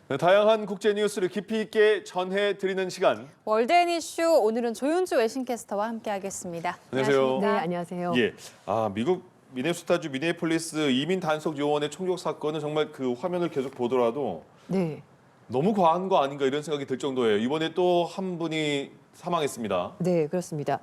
네, 다양한 국제 뉴스를 깊이 있게 전해드리는 시간. 월드앤 이슈 오늘은 조윤주 외신캐스터와 함께하겠습니다. 안녕하세요. 네, 안녕하세요. 예, 미국 미네소타주 미네폴리스 이민 단속 요원의 총격 사건은 정말 그 화면을 계속 보더라도 네, 너무 과한 거 아닌가 이런 생각이 들 정도예요. 이번에 또 한 분이 사망했습니다. 네, 그렇습니다.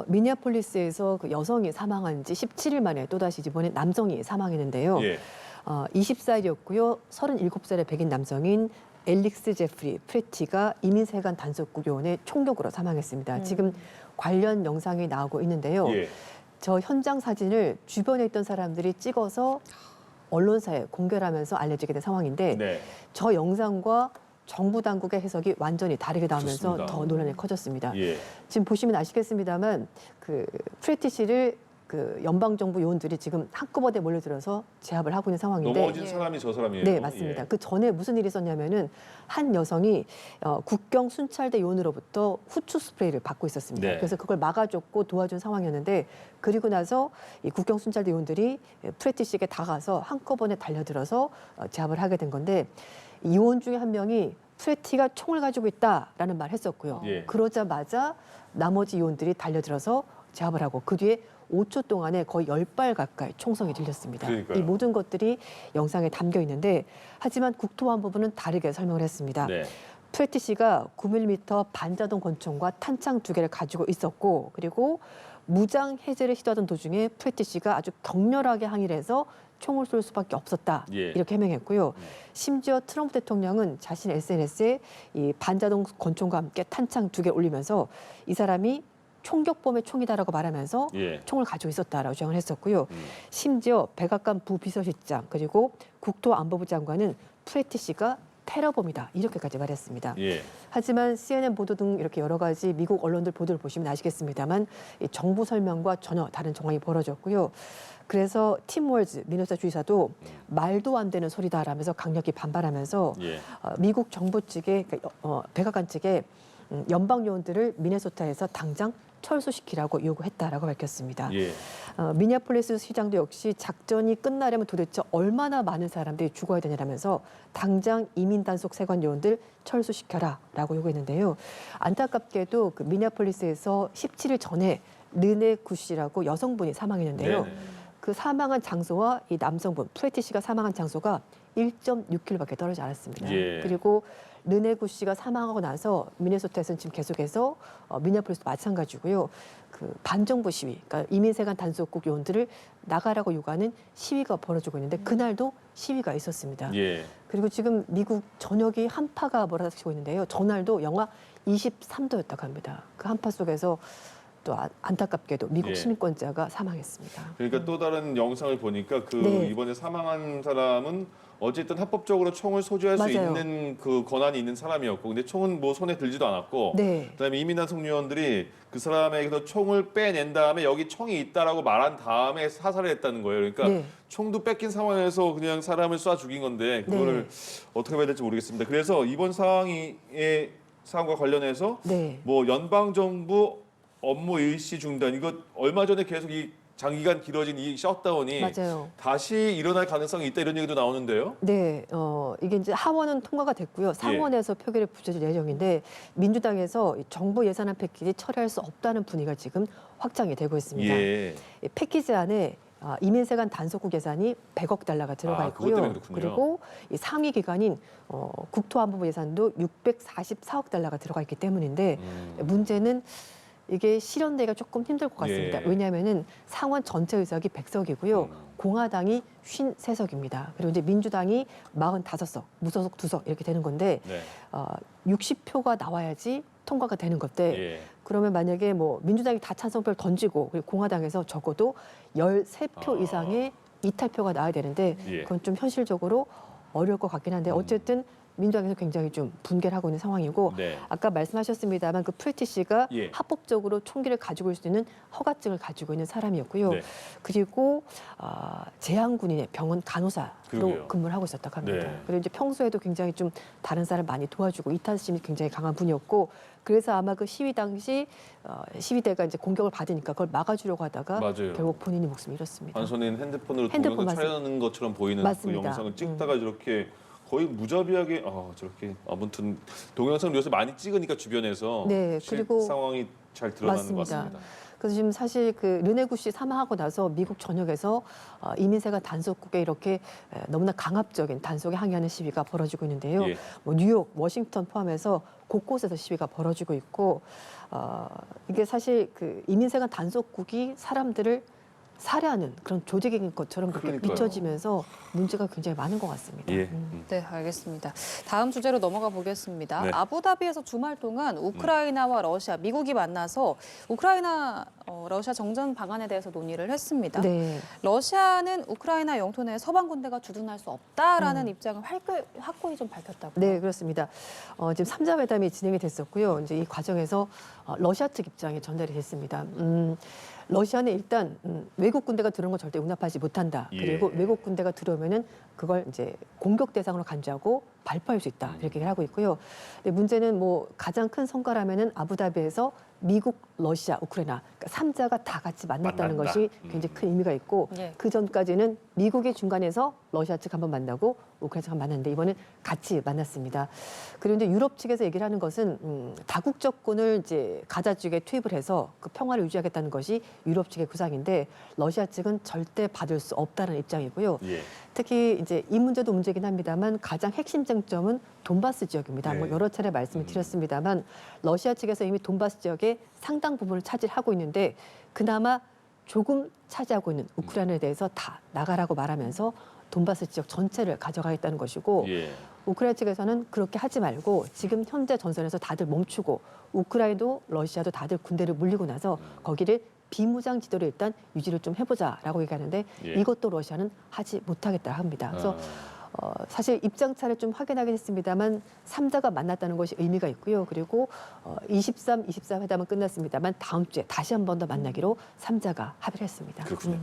미니애폴리스에서 그 여성이 사망한 지 17일 만에 또다시 이번에 남성이 사망했는데요. 예, 20살이었고요. 37살의 백인 남성인 엘릭스 제프리 프레티가 이민세관 단속국 요원의 총격으로 사망했습니다. 지금 관련 영상이 나오고 있는데요. 예, 저 현장 사진을 주변에 있던 사람들이 찍어서 언론사에 공개를 하면서 알려지게 된 상황인데 네, 저 영상과 정부 당국의 해석이 완전히 다르게 나오면서 그렇습니다. 더 논란이 커졌습니다. 예, 지금 보시면 아시겠습니다만 그 프레티 씨를 그 연방정부 요원들이 지금 한꺼번에 몰려들어서 제압을 하고 있는 상황인데 넘어진 예. 사람이 저 사람이에요. 네, 맞습니다. 그 전에 무슨 일이 있었냐면은 한 여성이 국경 순찰대 요원으로부터 후추 스프레이를 받고 있었습니다. 네. 그래서 그걸 막아줬고 도와준 상황이었는데 그리고 나서 이 국경 순찰대 요원들이 프레티 씨에게 다가가서 한꺼번에 달려들어서 제압을 하게 된 건데 이 요원 중에 한 명이 프레티가 총을 가지고 있다라는 말을 했었고요. 예. 그러자마자 나머지 요원들이 달려들어서 제압을 하고 그 뒤에 5초 동안에 거의 10발 가까이 총성이 들렸습니다. 그러니까요. 이 모든 것들이 영상에 담겨 있는데 하지만 국토안보부는 다르게 설명을 했습니다. 네, 프레티 씨가 9mm 반자동 권총과 탄창 2개를 가지고 있었고 그리고 무장 해제를 시도하던 도중에 프레티 씨가 아주 격렬하게 항의를 해서 총을 쏠 수밖에 없었다. 예. 이렇게 해명했고요. 심지어 트럼프 대통령은 자신 SNS에 이 반자동 권총과 함께 탄창 2개 올리면서 이 사람이 총격범의 총이다라고 말하면서 예, 총을 가지고 있었다라고 주장을 했었고요. 심지어 백악관 부비서실장 그리고 국토안보부 장관은 프레티 씨가 테러범이다 이렇게까지 말했습니다. 예, 하지만 CNN 보도 등 이렇게 여러 가지 미국 언론들 보도를 보시면 아시겠습니다만 이 정부 설명과 전혀 다른 정황이 벌어졌고요. 그래서 팀 월즈 미네소타 주지사도 말도 안 되는 소리다라면서 강력히 반발하면서 예, 미국 정부 측에 그러니까 백악관 측에 연방 요원들을 미네소타에서 당장 철수시키라고 요구했다라고 밝혔습니다. 예. 미니애폴리스 시장도 역시 작전이 끝나려면 도대체 얼마나 많은 사람들이 죽어야 되냐면서 당장 이민 단속 세관 요원들 철수시켜라라고 요구했는데요. 안타깝게도 그 미니애폴리스에서 17일 전에 르네 구씨라고 여성분이 사망했는데요. 네네. 그 사망한 장소와 이 남성분 프레티 씨가 사망한 장소가 1.6km밖에 떨어지지 않았습니다. 예. 그리고 르네구 씨가 사망하고 나서 미네소타에서는 지금 계속해서 미니애폴리스도 마찬가지고요. 그 반정부 시위, 그러니까 이민세관 단속국 요원들을 나가라고 요구하는 시위가 벌어지고 있는데 그날도 시위가 있었습니다. 예. 그리고 지금 미국 전역이 한파가 몰아닥치고 있는데요. 전날도 영하 23도였다고 합니다. 그 한파 속에서 또 안타깝게도 미국 예. 시민권자가 사망했습니다. 그러니까 또 다른 영상을 보니까 그 네. 이번에 사망한 사람은 어쨌든 합법적으로 총을 소지할 수 맞아요. 있는 그 권한이 있는 사람이었고, 근데 총은 뭐 손에 들지도 않았고, 네. 그다음에 이민단속 요원들이 그 사람에게서 총을 빼낸 다음에 여기 총이 있다라고 말한 다음에 사살을 했다는 거예요. 그러니까 네. 총도 뺏긴 상황에서 그냥 사람을 쏴 죽인 건데 그거를 어떻게 봐야 될지 모르겠습니다. 그래서 이번 사항과 관련해서 네. 뭐 연방 정부 업무 일시 중단 이거 얼마 전에 계속 이 장기간 길어진 이 셧다운이 맞아요. 다시 일어날 가능성이 있다 이런 얘기도 나오는데요. 네, 이게 이제 하원은 통과가 됐고요. 상원에서 표결에 붙여질 예정인데 민주당에서 정부 예산안 패키지 처리할 수 없다는 분위기가 지금 확장이 되고 있습니다. 예. 이 패키지 안에 이민세관 단속국 예산이 100억 달러가 들어가 그것 때문에 있고요. 그렇군요. 그리고 이 상위 기관인 국토안보부 예산도 644억 달러가 들어가 있기 때문인데 문제는 이게 실현되기가 조금 힘들 것 같습니다. 예. 왜냐하면은 상원 전체 의석이 100석이고요. 공화당이 53석입니다. 그리고 이제 민주당이 45석, 무소속 2석 이렇게 되는 건데 네. 60표가 나와야지 통과가 되는 건데 예. 그러면 만약에 뭐 민주당이 다 찬성표를 던지고 그리고 공화당에서 적어도 13표 이상의 이탈표가 나와야 되는데 예. 그건 좀 현실적으로 어려울 것 같긴 한데 어쨌든 민주당에서 굉장히 좀 분개를 하고 있는 상황이고 네. 아까 말씀하셨습니다만 그 프레티 씨가 예. 합법적으로 총기를 가지고 있을 수 있는 허가증을 가지고 있는 사람이었고요. 네. 그리고 재향군인의 병원 간호사로 그러게요. 근무를 하고 있었다고 합니다. 네. 그리고 이제 평소에도 굉장히 좀 다른 사람 많이 도와주고 이타심이 굉장히 강한 분이었고 그래서 아마 그 시위 당시 시위대가 이제 공격을 받으니까 그걸 막아주려고 하다가 맞아요. 결국 본인이 목숨을 잃었습니다. 한 손에는 핸드폰으로 핸드폰 동영상 촬영하는 것처럼 보이는 그 맞습니다. 영상을 찍다가 이렇게 거의 무자비하게 저렇게 아무튼 동영상 요새 많이 찍으니까 주변에서 네, 그리고 상황이 잘 드러나는 것 맞습니다. 같습니다. 그래서 지금 사실 그 르네구 씨 사망하고 나서 미국 전역에서 이민세관 단속국에 이렇게 너무나 강압적인 단속에 항의하는 시위가 벌어지고 있는데요. 예. 뭐 뉴욕, 워싱턴 포함해서 곳곳에서 시위가 벌어지고 있고 이게 사실 그 이민세관 단속국이 사람들을 살해하는 그런 조직인 것처럼 그렇게 그러니까요. 비춰지면서 문제가 굉장히 많은 것 같습니다. 예. 네, 알겠습니다. 다음 주제로 넘어가 보겠습니다. 네. 아부다비에서 주말 동안 우크라이나와 러시아, 미국이 만나서 우크라이나, 러시아 정전 방안에 대해서 논의를 했습니다. 네. 러시아는 우크라이나 영토 내에 서방 군대가 주둔할 수 없다라는 입장을 확고히 좀 밝혔다고요. 네, 그렇습니다. 지금 3자 회담이 진행이 됐었고요. 이제 이 과정에서 러시아 측 입장이 전달이 됐습니다. 러시아는 일단 외국 군대가 들어오는 건 절대 용납하지 못한다. 예. 그리고 외국 군대가 들어오면은 그걸 이제 공격 대상으로 간주하고 발포할 수 있다. 이렇게 얘기를 하고 있고요. 근데 문제는 뭐 가장 큰 성과라면은 아부다비에서 미국, 러시아, 우크라이나 그러니까 3자가 다 같이 만났다는 만난다. 것이 굉장히 큰 의미가 있고 예. 그 전까지는 미국이 중간에서 러시아 측 한번 만나고 우크라이나 측 한번 만났는데 이번엔 같이 만났습니다. 그런데 유럽 측에서 얘기를 하는 것은 다국적군을 이제 가자 지역에 투입을 해서 그 평화를 유지하겠다는 것이 유럽 측의 구상인데 러시아 측은 절대 받을 수 없다는 입장이고요. 예. 특히 이제 이 문제도 문제긴 합니다만 가장 핵심 쟁점은 돈바스 지역입니다. 네. 뭐 여러 차례 말씀을 드렸습니다만 러시아 측에서 이미 돈바스 지역의 상당 부분을 차지하고 있는데 그나마 조금 차지하고 있는 우크라이나에 대해서 다 나가라고 말하면서 돈바스 지역 전체를 가져가겠다는 것이고 예. 우크라이나 측에서는 그렇게 하지 말고 지금 현재 전선에서 다들 멈추고 우크라이나도 러시아도 다들 군대를 물리고 나서 거기를 비무장 지도를 일단 유지를 좀 해보자라고 얘기하는데 예. 이것도 러시아는 하지 못하겠다 합니다. 그래서 사실 입장차를 좀 확인하긴 했습니다만 3자가 만났다는 것이 의미가 있고요. 그리고 23, 24 회담은 끝났습니다만 다음 주에 다시 한 번 더 만나기로 3자가 합의를 했습니다. 그렇군요.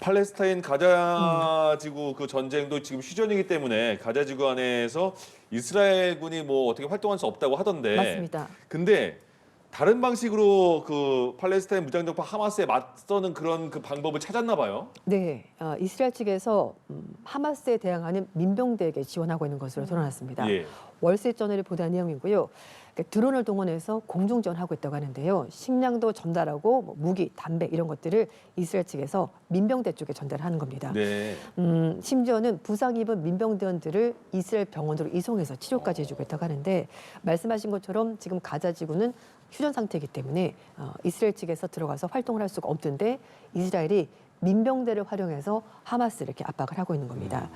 팔레스타인 가자지구 그 전쟁도 지금 휴전이기 때문에 가자지구 안에서 이스라엘군이 뭐 어떻게 활동할 수 없다고 하던데. 맞습니다. 근데 다른 방식으로 그 팔레스타인 무장정파 하마스에 맞서는 그런 그 방법을 찾았나 봐요. 네, 이스라엘 측에서 하마스에 대항하는 민병대에게 지원하고 있는 것으로 드러났습니다. 예. 월스트리트저널이 보도한 내용이고요. 그러니까 드론을 동원해서 공중 지원하고 있다고 하는데요. 식량도 전달하고 뭐 무기, 담배 이런 것들을 이스라엘 측에서 민병대 쪽에 전달하는 겁니다. 네. 심지어는 부상 입은 민병대원들을 이스라엘 병원으로 이송해서 치료까지 해주고 있다고 하는데 말씀하신 것처럼 지금 가자 지구는 휴전 상태이기 때문에 이스라엘 측에서 들어가서 활동을 할 수가 없는데 이스라엘이 민병대를 활용해서 하마스를 이렇게 압박을 하고 있는 겁니다.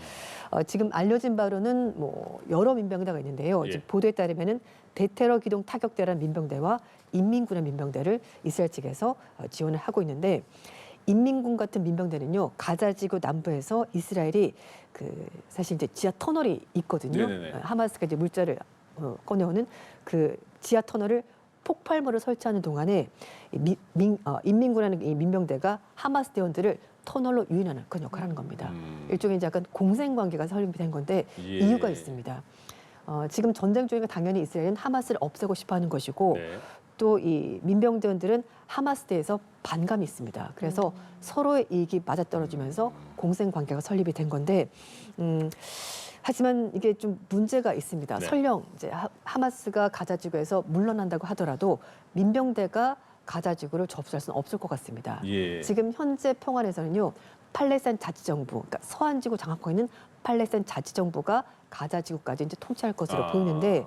지금 알려진 바로는 뭐 여러 민병대가 있는데요. 예. 지금 보도에 따르면은 대테러 기동 타격대라는 민병대와 인민군의 민병대를 이스라엘 측에서 지원을 하고 있는데 인민군 같은 민병대는요 가자지구 남부에서 이스라엘이 그 사실 이제 지하 터널이 있거든요. 네네네. 하마스가 이제 물자를 꺼내오는 그 지하 터널을 폭발물을 설치하는 동안에 인민군이라는 이 민병대가 하마스 대원들을 터널로 유인하는 그런 역할을 하는 겁니다. 일종의 이제 약간 공생관계가 설립이 된 건데 예. 이유가 있습니다. 지금 전쟁 중이니까 당연히 이스라엘은 하마스를 없애고 싶어하는 것이고 네. 또 이 민병대원들은 하마스대에서 반감이 있습니다. 그래서 서로의 이익이 맞아떨어지면서 공생관계가 설립이 된 건데 하지만 이게 좀 문제가 있습니다. 네. 설령 이제 하마스가 가자지구에서 물러난다고 하더라도 민병대가 가자지구를 접수할 수는 없을 것 같습니다. 예. 지금 현재 평안에서는요 팔레스타인 자치정부, 그러니까 서안지구 장악하고 있는 팔레스타인 자치정부가 가자지구까지 이제 통치할 것으로 보이는데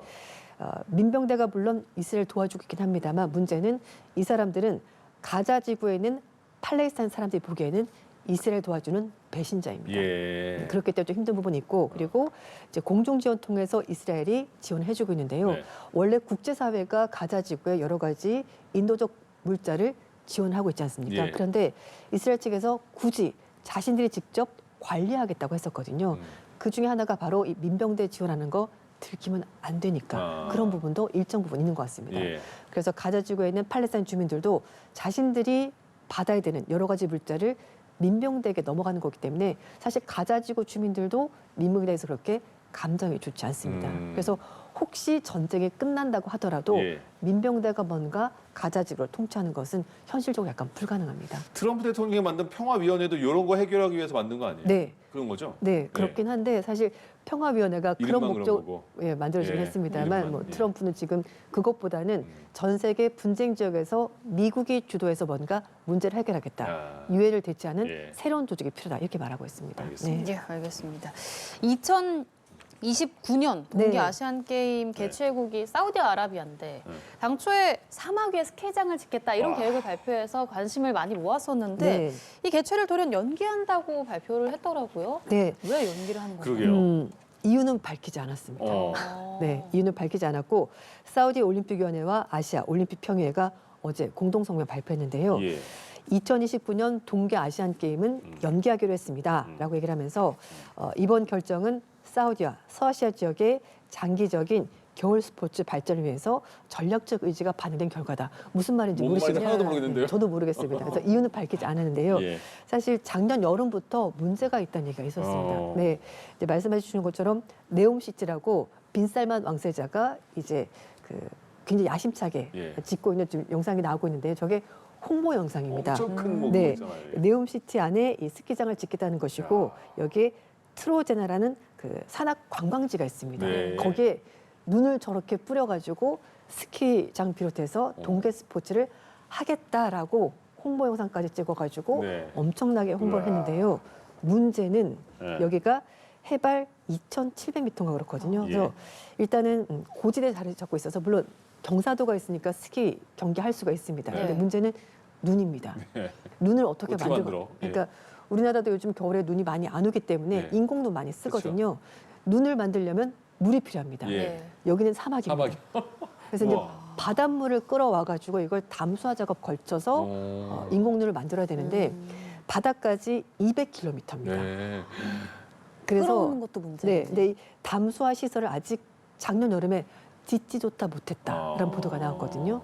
민병대가 물론 이스라엘 도와주고 있긴 합니다만 문제는 이 사람들은 가자지구에 있는 팔레스타인 사람들이 보기에는 이스라엘 도와주는 배신자입니다. 예. 그렇기 때문에 좀 힘든 부분이 있고 그리고 이제 공중 지원 통해서 이스라엘이 지원을 해주고 있는데요. 네. 원래 국제사회가 가자지구에 여러 가지 인도적 물자를 지원하고 있지 않습니까? 예. 그런데 이스라엘 측에서 굳이 자신들이 직접 관리하겠다고 했었거든요. 그 중에 하나가 바로 이 민병대 지원하는 거 들키면 안 되니까 그런 부분도 일정 부분 있는 것 같습니다. 예. 그래서 가자지구에 있는 팔레스타인 주민들도 자신들이 받아야 되는 여러 가지 물자를 민병대에게 넘어가는 거기 때문에 사실 가자지구 주민들도 민병대에 대해서 그렇게 감정이 좋지 않습니다. 그래서 혹시 전쟁이 끝난다고 하더라도 예. 민병대가 뭔가 가자지구를 통치하는 것은 현실적으로 약간 불가능합니다. 트럼프 대통령이 만든 평화위원회도 이런 거 해결하기 위해서 만든 거 아니에요? 네. 그런 거죠? 네, 그렇긴 한데 사실 평화위원회가 그런 이름만 그런 목적 거고. 예, 만들어지긴 예, 했습니다만 이름만, 뭐 예. 트럼프는 지금 그것보다는 전 세계 분쟁 지역에서 미국이 주도해서 뭔가 문제를 해결하겠다. 아. 유엔을 대체하는 예. 새로운 조직이 필요하다. 이렇게 말하고 있습니다. 알겠습니다. 예, 알겠습니다. 2029년 동계 네. 아시안 게임 개최국이 사우디아라비아인데 당초에 사막 위에 스키장을 짓겠다 이런 와. 계획을 발표해서 관심을 많이 모았었는데 네. 이 개최를 돌연 연기한다고 발표를 했더라고요. 네. 왜 연기를 하는 건가요? 그러게요. 이유는 밝히지 않았습니다. 어. 네, 이유는 밝히지 않았고 사우디 올림픽위원회와 아시아 올림픽 평의회가 어제 공동 성명 발표했는데요. 예. 2029년 동계 아시안 게임은 연기하기로 했습니다라고 얘기를 하면서 이번 결정은 사우디와 서아시아 지역의 장기적인 겨울 스포츠 발전을 위해서 전략적 의지가 반영된 결과다. 무슨 말인지 뭔 말인지 모르시겠어요. 하나도 모르겠는데요. 저도 모르겠습니다. 그래서 이유는 밝히지 않았는데요. 예. 사실 작년 여름부터 문제가 있다는 얘기가 있었습니다. 어. 네, 이제 말씀해 주시는 것처럼 네옴시티라고 빈살만 왕세자가 이제 그 굉장히 야심차게 예. 짓고 있는 지금 영상이 나오고 있는데 저게 홍보 영상입니다. 엄청 큰 목표 네, 있잖아요. 예. 네옴시티 안에 이 스키장을 짓겠다는 것이고 여기에 트로제나라는 그 산악 관광지가 있습니다. 네. 거기에 눈을 저렇게 뿌려가지고 스키장 비롯해서 동계 스포츠를 하겠다라고 홍보 영상까지 찍어가지고 네. 엄청나게 홍보를 우와. 했는데요. 문제는 네. 여기가 해발 2,700m인가 그렇거든요. 예. 그래서 일단은 고지대에 자리 잡고 있어서 물론 경사도가 있으니까 스키 경기할 수가 있습니다. 네. 근데 문제는 눈입니다. 눈을 어떻게 어떻게 만들고? 만들어? 예. 그러니까 우리나라도 요즘 겨울에 눈이 많이 안 오기 때문에 네. 인공눈 많이 쓰거든요. 눈을 만들려면 물이 필요합니다. 예. 네. 여기는 사막입니다. 사막이. 그래서 이제 우와. 바닷물을 끌어와 가지고 이걸 담수화 작업 걸쳐서 인공눈을 만들어야 되는데 바다까지 200km입니다. 네. 그래서 끌어오는 것도 문제예요. 네, 근데 이 담수화 시설을 아직 작년 여름에 짓지조차 못했다라는 보도가 나왔거든요.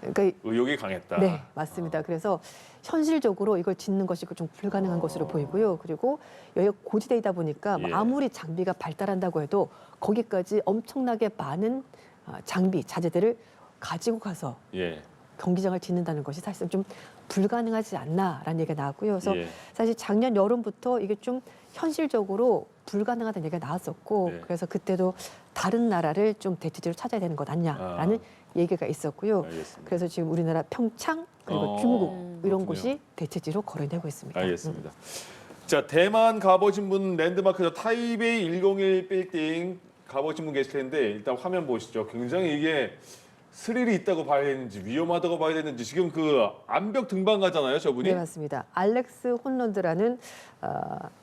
그러니까 의욕이 강했다. 네, 맞습니다. 그래서 현실적으로 이걸 짓는 것이 좀 불가능한 것으로 보이고요. 그리고 여기가 고지대이다 보니까 뭐 예. 아무리 장비가 발달한다고 해도 거기까지 엄청나게 많은 장비, 자재들을 가지고 가서 예. 경기장을 짓는다는 것이 사실상 좀 불가능하지 않나라는 얘기가 나왔고요. 그래서 예. 사실 작년 여름부터 이게 좀 현실적으로 불가능하다는 얘기가 나왔었고 네. 그래서 그때도 다른 나라를 좀 대체제로 찾아야 되는 것 아니냐라는 얘기가 있었고요. 알겠습니다. 그래서 지금 우리나라 평창 그리고 어, 중국 이런 그렇군요. 곳이 대체지로 거론되고 있습니다. 알겠습니다. 자, 대만 가보신 분 랜드마크죠. 타이베이 101 빌딩 가보신 분 계실 텐데 일단 화면 보시죠. 굉장히 이게 스릴이 있다고 봐야 되는지 위험하다고 봐야 되는지 지금 그 암벽 등반가잖아요, 저분이. 네, 맞습니다. 알렉스 혼런드라는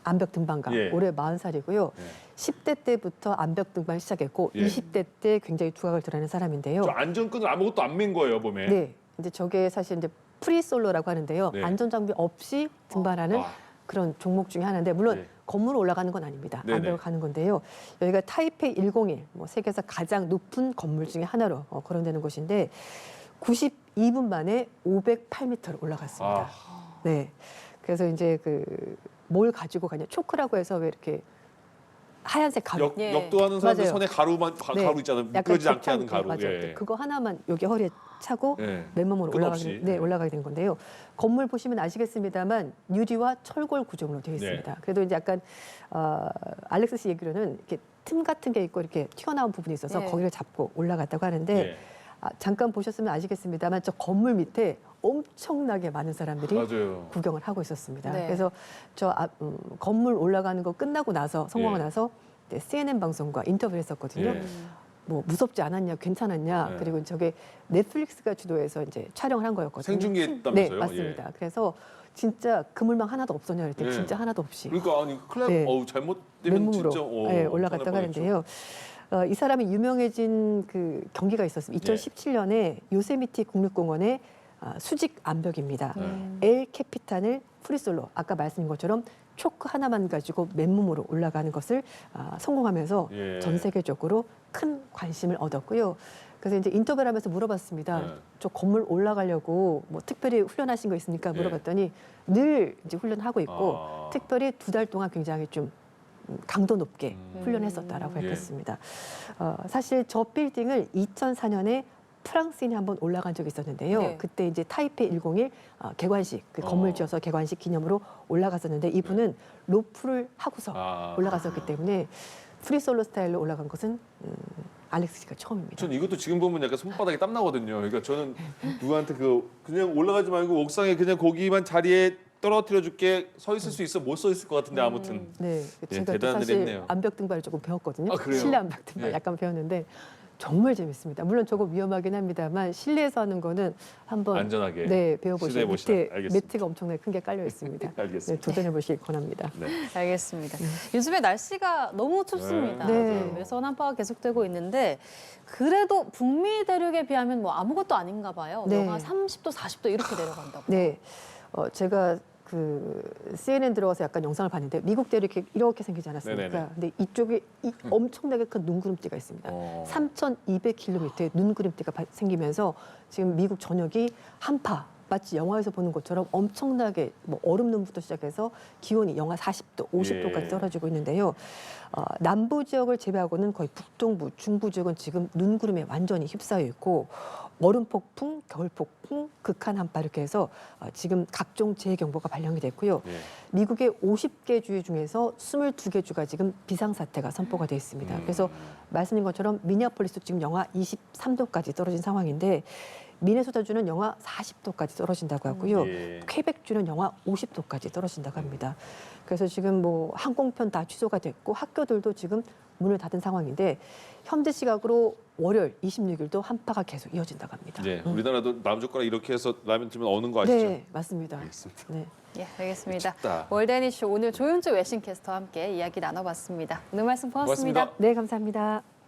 암벽 등반가. 예. 올해 40살이고요. 예. 10대 때부터 암벽 등반 시작했고 예. 20대 때 굉장히 두각을 드러낸 사람인데요. 저 안전끈을 아무것도 안 맨 거예요, 몸에. 네. 이제 저게 사실 이제 프리솔로라고 하는데요. 네. 안전장비 없이 등반하는 아. 그런 종목 중에 하나인데 물론 네. 건물 올라가는 건 아닙니다. 네네. 암벽을 가는 건데요. 여기가 타이페이 101, 뭐 세계에서 가장 높은 건물 중에 하나로 거론되는 곳인데 92분 만에 508m를 올라갔습니다. 아, 네. 그래서 이제 그 뭘 가지고 가냐 초크라고 해서 왜 이렇게 하얀색 가루. 예. 역도하는 사람들 맞아요. 손에 가루만 네. 가루 있잖아요. 약간 미끄러지지 않게 깃털, 하는 가루. 맞아요. 예. 그거 하나만 여기 허리에 차고 예. 맨몸으로 끝없이. 올라가게, 네, 올라가게 되는 건데요. 건물 보시면 아시겠습니다만 유리와 철골 구조물로 되어 있습니다. 네. 그래도 이제 약간 알렉스 씨 얘기로는 이렇게 틈 같은 게 있고 이렇게 튀어나온 부분이 있어서 네. 거기를 잡고 올라갔다고 하는데 예. 잠깐 보셨으면 아시겠습니다만 저 건물 밑에 엄청나게 많은 사람들이 맞아요. 구경을 하고 있었습니다. 네. 그래서 저 건물 올라가는 거 끝나고 나서 성공하고 예. 나서 네, CNN 방송과 인터뷰를 했었거든요. 예. 뭐 무섭지 않았냐, 괜찮았냐. 네. 그리고 저게 넷플릭스가 주도해서 이제 촬영을 한 거였거든요. 생중계했다면서요? 네, 맞습니다. 그래서 진짜 그물망 하나도 없었냐 그랬더니 예. 진짜 하나도 없이 그러니까 아니 클랩 네. 잘못되면 맨몸으로 진짜 네, 올라갔다고 뻔했죠. 하는데요. 이 사람이 유명해진 그 경기가 있었습니다. 네. 2017년에 요세미티 국립공원의 수직 암벽입니다. 네. 엘 캐피탄을 프리솔로 아까 말씀인 것처럼 초크 하나만 가지고 맨몸으로 올라가는 것을 성공하면서 예. 전 세계적으로 큰 관심을 얻었고요. 그래서 이제 인터뷰를 하면서 물어봤습니다. 네. 저 건물 올라가려고 뭐 특별히 훈련하신 거 있습니까? 예. 물어봤더니 늘 이제 훈련하고 있고 아. 특별히 2달 동안 굉장히 좀 강도 높게 음. 훈련했었다라고 예. 했습니다. 사실 저 빌딩을 2004년에 프랑스인이 한번 올라간 적이 있었는데요. 네. 그때 이제 타이페이 101 개관식, 그 건물 지어서 개관식 기념으로 올라갔었는데 이분은 로프를 하고서 올라갔었기 때문에 프리솔로 스타일로 올라간 것은 알렉스 씨가 처음입니다. 전 이것도 지금 보면 약간 손바닥에 땀 나거든요. 그러니까 저는 누구한테 그냥 올라가지 말고 옥상에 그냥 거기만 자리에 떨어뜨려 줄게 서 있을 수 있어 못 서 있을 것 같은데 아무튼 네, 제가 또 대단한 일이 사실 했네요. 암벽 등반을 조금 배웠거든요. 아, 그래요? 실내 암벽 등반 네. 약간 배웠는데 정말 재밌습니다. 물론 저거 위험하긴 합니다만 실내에서 하는 거는 한번 안전하게 네 배워보시면 시도해 보시라. 밑에 알겠습니다. 매트가 엄청나게 큰 게 깔려 있습니다. 알겠습니다. 네, 도전해 보시길 권합니다. 네. 알겠습니다. 요즘에 날씨가 너무 춥습니다. 네. 맞아요. 외선 한파가 계속되고 있는데 그래도 북미 대륙에 비하면 뭐 아무것도 아닌가 봐요. 네. 영하 30도, 40도 이렇게 내려간다고. 네, 제가 CNN 들어가서 약간 영상을 봤는데 미국 대륙 이렇게 생기지 않았습니까? 네네네. 근데 이쪽에 엄청나게 큰 눈구름띠가 있습니다. 3,200km의 눈구름띠가 생기면서 지금 미국 전역이 한파, 마치 영화에서 보는 것처럼 엄청나게 뭐 얼음 눈부터 시작해서 기온이 영하 40도, 50도까지 예. 떨어지고 있는데요. 남부 지역을 제외하고는 거의 북동부, 중부 지역은 지금 눈구름에 완전히 휩싸여 있고 얼음 폭풍, 겨울 폭풍, 극한 한파 이렇게 해서 지금 각종 재해 경보가 발령이 됐고요. 네. 미국의 50개 주 중에서 22개 주가 지금 비상사태가 선포가 되어 있습니다. 그래서 말씀드린 것처럼 미니애폴리스 지금 영하 23도까지 떨어진 상황인데 미네소타주는 영하 40도까지 떨어진다고 하고요. 예. 퀘벡주는 영하 50도까지 떨어진다고 합니다. 그래서 지금 뭐 항공편 다 취소가 됐고 학교들도 지금 문을 닫은 상황인데 현재 시각으로 월요일 26일도 한파가 계속 이어진다고 합니다. 네. 우리나라도 남조가락 이렇게 해서 라면 찌면 어는 거 아시죠? 네, 맞습니다. 알겠습니다. 네. 예, 알겠습니다. 춥다. 월드애니쇼 오늘 조윤주 외신캐스터와 함께 이야기 나눠봤습니다. 오늘 말씀 고맙습니다. 고맙습니다. 네, 감사합니다.